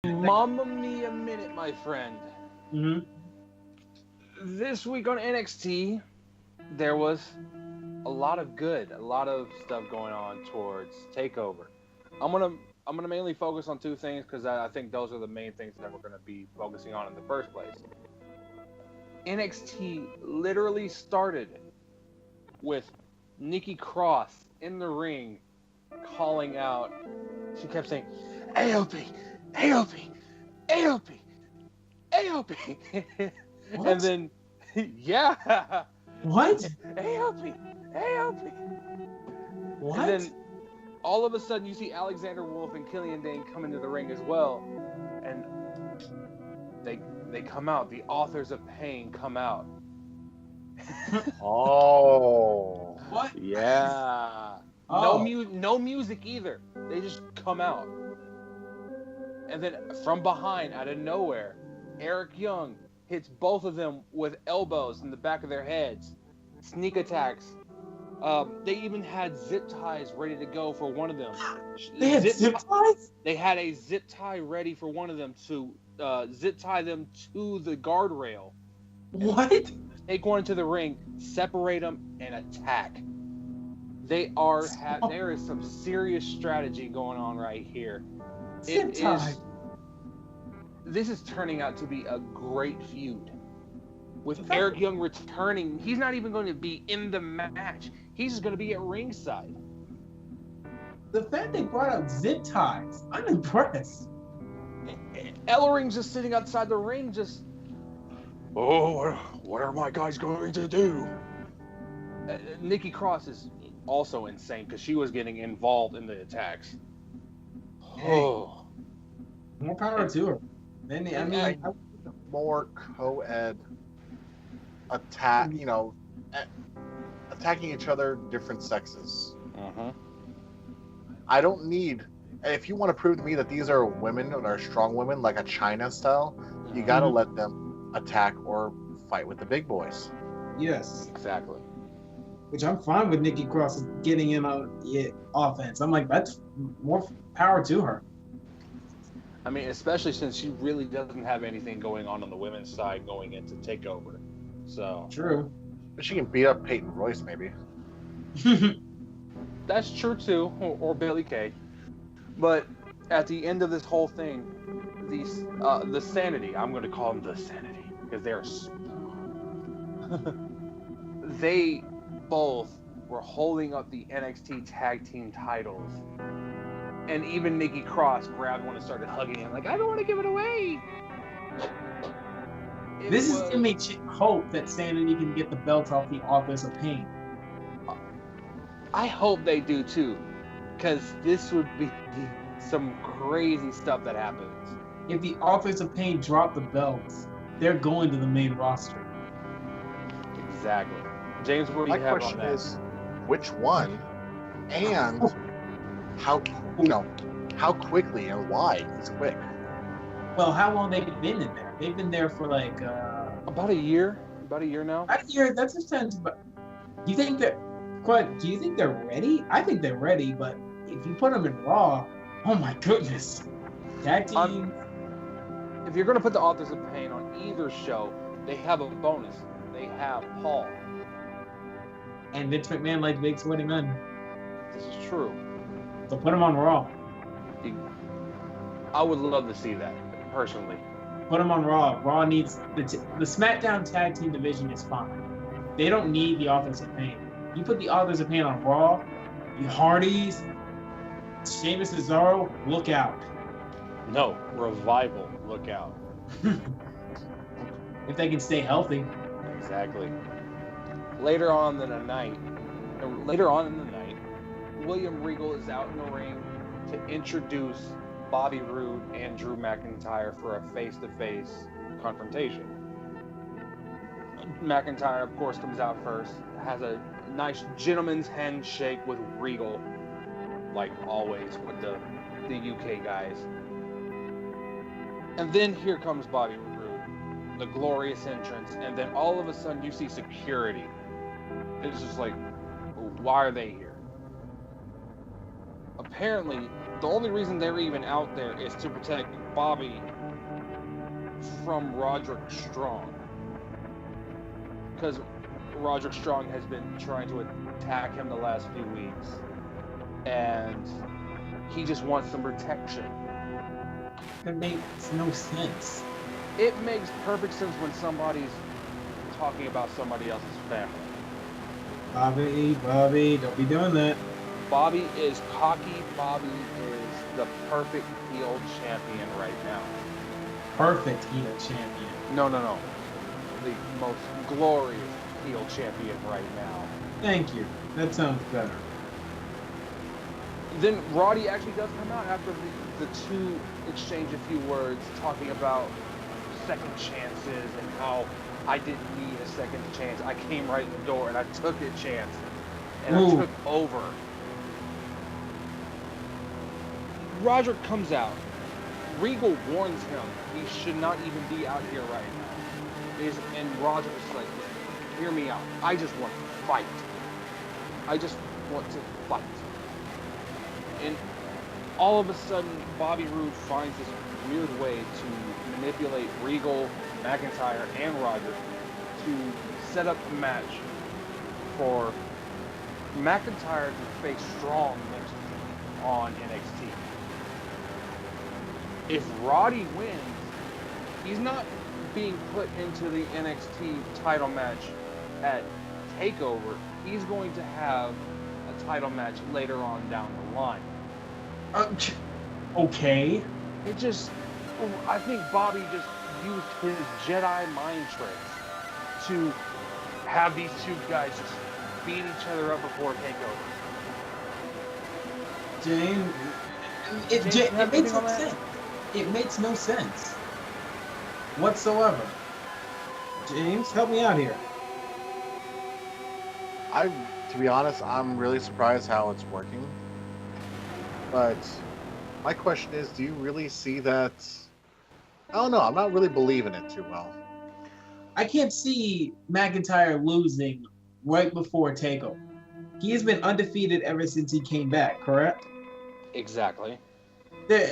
Mamma mia minute, my friend. Mm-hmm. This week on NXT, there was a lot of stuff going on towards Takeover. I'm gonna I'm gonna mainly focus on two things because I think those are the main things that we're gonna be focusing on in the first place. NXT literally started with Nikki Cross in the ring calling out. She kept saying, "A.O.P, A.O.P, A.O.P, A.O.P," and What? then yeah, What? A.O.P, A.O.P, and What? then all of a sudden you see Alexander Wolf and Killian Dane come into the ring as well, and they they come out. The authors of pain come out. Oh. What? Yeah. Oh. No music either. They just come out. And then from behind, out of nowhere, Eric Young hits both of them with elbows in the back of their heads. Sneak attacks. They even had zip ties ready to go for one of them. They had zip ties? They had a zip tie ready for one of them to zip tie them to the guardrail. What? Take one into the ring, separate them, and attack. There is some serious strategy going on right here. Zip tie. This is turning out to be a great feud. With Okay. Eric Young returning, he's not even going to be in the match. He's just going to be at ringside. The fact they brought up zip ties, I'm impressed. Ellering's just sitting outside the ring, just, oh, what are my guys going to do? Nikki Cross is also insane because she was getting involved in the attacks. Oh, More power to her. More co-ed attacking each other, different sexes. uh-huh. I don't need. If you want to prove to me that these are women that are strong women, like a China style, you got to let them attack or fight with the big boys. Yes. Exactly. Which I'm fine with Nikki Cross getting in on the offense. I'm like, that's more power to her. I mean, especially since she really doesn't have anything going on the women's side going into Takeover. So True. But she can beat up Peyton Royce, maybe. that's true too, or Billy Kay. But at the end of this whole thing, the Sanity, I'm going to call them the Sanity because they're they both were holding up the NXT Tag Team titles. And even Nikki Cross grabbed one and started hugging him, like, I don't want to give it away. This is to make hope that Sanity can get the belt off the Authors of Pain. I hope they do too, because this would be some crazy stuff that happens. If the Authors of Pain drop the belts, they're going to the main roster. Exactly. James, what do My you have on question that? is, which one, and how quickly and why it's quick. Well, how long they've been in there? They've been there for like About a year now. I hear that's a sense. But do you think they're ready? I think they're ready, but if you put them in Raw, oh my goodness, tag team. If you're going to put the Authors of Pain on either show, they have a bonus. They have Paul. And Vince McMahon likes big sweaty men. This is true. So put them on Raw. I would love to see that, personally. Put them on Raw. Raw needs the SmackDown tag team division is fine. They don't need the Authors of Pain. You put the Authors of Pain on Raw, the Hardys, Sheamus, Cesaro, look out. No, Revival, look out. If they can stay healthy. Exactly. Later on in the night, William Regal is out in the ring to introduce Bobby Roode and Drew McIntyre for a face-to-face confrontation. McIntyre, of course, comes out first, has a nice gentleman's handshake with Regal, like always with the UK guys. And then here comes Bobby Roode, the glorious entrance, and then all of a sudden you see security. It's just like, why are they here? Apparently, the only reason they're even out there is to protect Bobby from Roderick Strong. Because Roderick Strong has been trying to attack him the last few weeks. And he just wants some protection. That makes no sense. It makes perfect sense when somebody's talking about somebody else's family. Bobby, don't be doing that. Bobby is cocky. Bobby is the perfect heel champion right now. Perfect heel champion. No. The most glorious heel champion right now. Thank you. That sounds better. Then Roddy actually does come out after the two exchange a few words talking about second chances and how I didn't need a second chance. I came right in the door and I took a chance. And I took over. Roderick comes out. Regal warns him he should not even be out here right now. And Roderick is like, hear me out. I just want to fight. And all of a sudden, Bobby Roode finds this weird way to manipulate Regal, McIntyre, and Roderick to set up a match for McIntyre to face Strong next week on NXT. If Roddy wins, he's not being put into the NXT title match at TakeOver. He's going to have a title match later on down the line. Okay. I think Bobby just used his Jedi mind tricks to have these two guys just beat each other up before TakeOver. James, it makes no sense. It makes no sense whatsoever. James, help me out here. To be honest, I'm really surprised how it's working. But my question is, do you really see that? I don't know. I'm not really believing it too well. I can't see McIntyre losing right before TakeOver. He has been undefeated ever since he came back, correct? Exactly.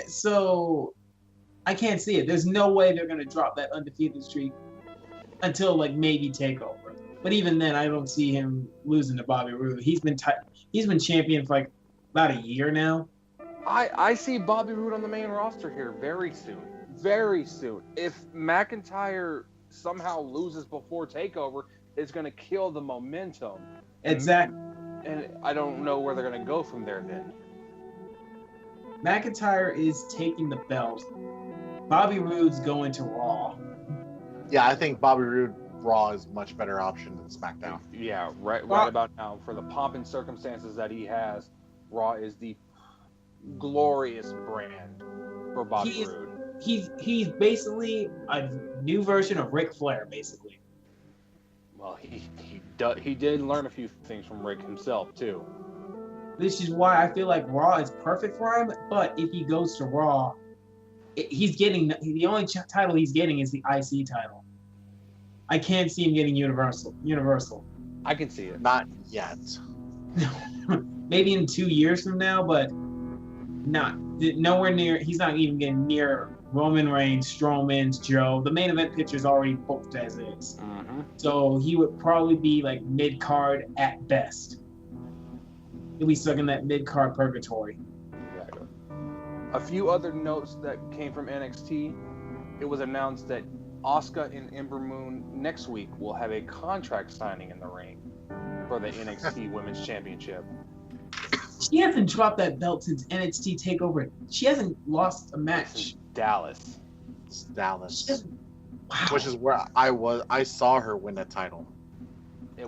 So I can't see it. There's no way they're going to drop that undefeated streak until like maybe TakeOver. But even then, I don't see him losing to Bobby Roode. He's been champion for like about a year now. I see Bobby Roode on the main roster here very soon. Very soon. If McIntyre somehow loses before TakeOver, it's going to kill the momentum. Exactly. And I don't know where they're going to go from there then. McIntyre is taking the belt. Bobby Roode's going to Raw. Yeah, I think Bobby Roode Raw is a much better option than SmackDown. Yeah, right about now. For the pomp and circumstances that he has, Raw is the glorious brand for Bobby Roode. He's basically a new version of Ric Flair, basically. Well, he did learn a few things from Ric himself too. This is why I feel like Raw is perfect for him. But if he goes to Raw, he's getting the only title he's getting is the IC title. I can't see him getting Universal. I can see it. Not yet. Maybe in 2 years from now, but nowhere near. He's not even getting near Roman Reigns, Strowman, Joe. The main event picture is already booked as is. Mm-hmm. So he would probably be like mid-card at best. He'll be stuck in that mid-card purgatory. Exactly. A few other notes that came from NXT. It was announced that Asuka and Ember Moon next week will have a contract signing in the ring for the NXT Women's Championship. She hasn't dropped that belt since NXT TakeOver. She hasn't lost a match. Dallas. It's Dallas. Wow. Which is where I saw her win that title.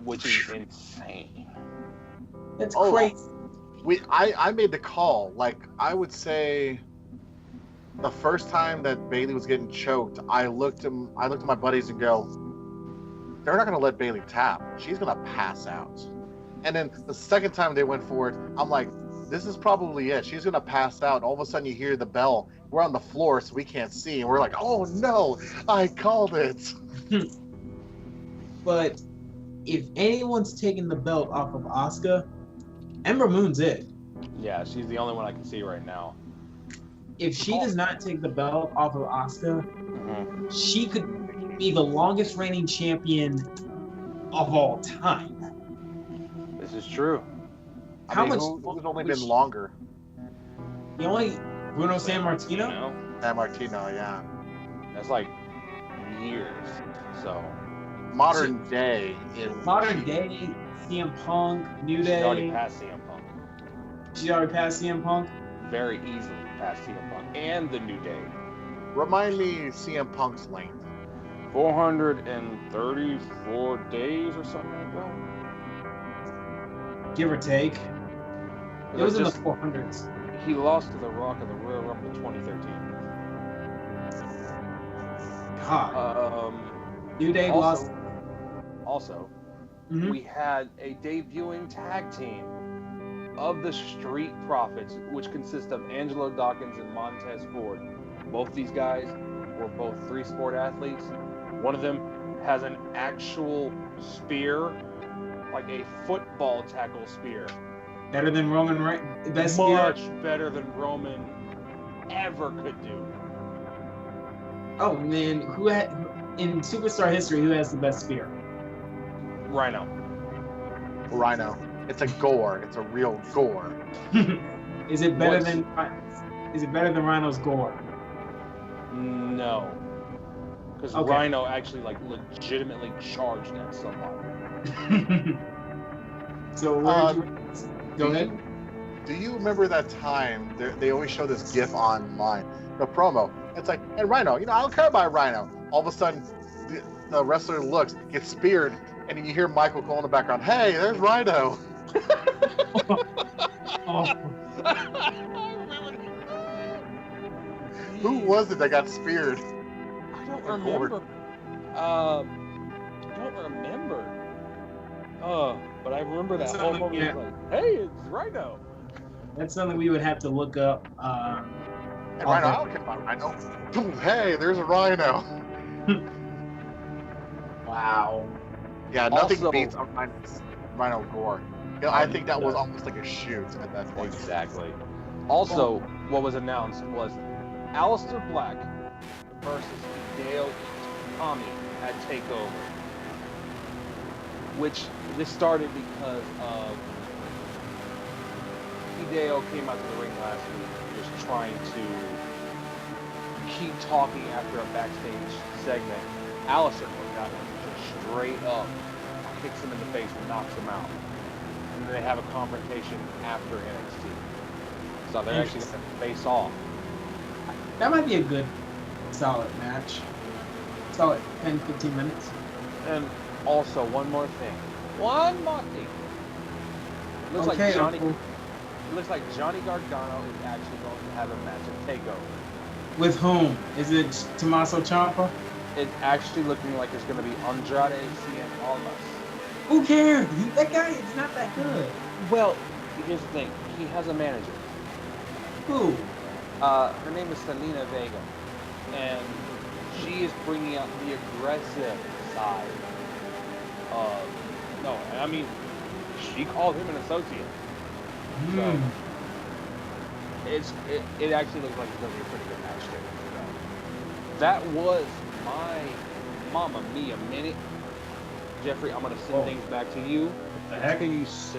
Which is insane. That's crazy. I made the call. Like, I would say the first time that Bayley was getting choked, I looked at my buddies and go, they're not gonna let Bayley tap. She's gonna pass out. And then the second time they went for it, I'm like, this is probably it. She's gonna pass out. And all of a sudden you hear the bell. We're on the floor, so we can't see. And we're like, oh no, I called it. But if anyone's taking the belt off of Asuka, Ember Moon's it. Yeah, she's the only one I can see right now. if she does not take the belt off of Asuka, Mhm. she could be the longest reigning champion of all time. This is true. How much? Who's only which- been longer? The only Bruno San Martino. San Martino, yeah. That's like years. So Modern day. Modern day, CM Punk, New she's already Day. passed CM Punk. She's already passed CM Punk. Very easily past CM Punk and the New Day. Remind me CM Punk's length. 434 days or something like that. Give or take. It was in the 400s. He lost to The Rock at the Royal Rumble 2013. God. New Day lost. Also, Mhm. we had a debuting tag team of the Street Profits, which consist of Angelo Dawkins and Montez Ford. Both these guys were both three-sport athletes. One of them has an actual spear, like a football tackle spear. Better than Roman Reigns. Best spear. Much better than Roman ever could do. Oh man, who had in superstar history? Who has the best spear? Rhino. Rhino. It's a gore. It's a real gore. Is it better What's- than? Is it better than Rhino's gore? No. Because Okay. Rhino actually like legitimately charged at somebody. So go ahead. Do you remember that time they always show this GIF online, the promo? It's like, and Rhino, I don't care about Rhino. All of a sudden, the wrestler looks, gets speared, and then you hear Michael Cole in the background. Hey, there's Rhino. Oh, Who was it that got speared? I don't remember. I don't remember. But I remember that whole moment. Yeah. Was like, hey, it's Rhino. that's something we would have to look up. And Rhino, I don't care about Rhino. Hey, there's a Rhino. Wow. Yeah, nothing Also- beats a Rhino gore. I think that was almost like a shoot at that point. Exactly. Also, what was announced was Aleister Black versus Hideo Itami at TakeOver. Which this started because of Hideo came out to the ring last week just trying to keep talking after a backstage segment. Aleister got him just straight up, kicks him in the face and knocks him out. And then they have a confrontation after NXT. So they're actually going to face off. That might be a good, solid match. Solid 10, 15 minutes. And also, one more thing. One more thing. It looks Okay, like Uncle. It looks like Johnny Gargano is actually going to have a match at TakeOver. With whom? Is it Tommaso Ciampa? It's actually looking like it's going to be Andrade Cien Almas. Who cares? That guy is not that good. Well, here's the thing. He has a manager. Who? Her name is Selena Vega. And she is bringing out the aggressive side of... No, I mean, she called him an associate. So, it actually looks like it's going to be a pretty good match there. So, that was my Mamma Mia minute. Jeffrey, I'm going to send things back to you. The heck? Peace.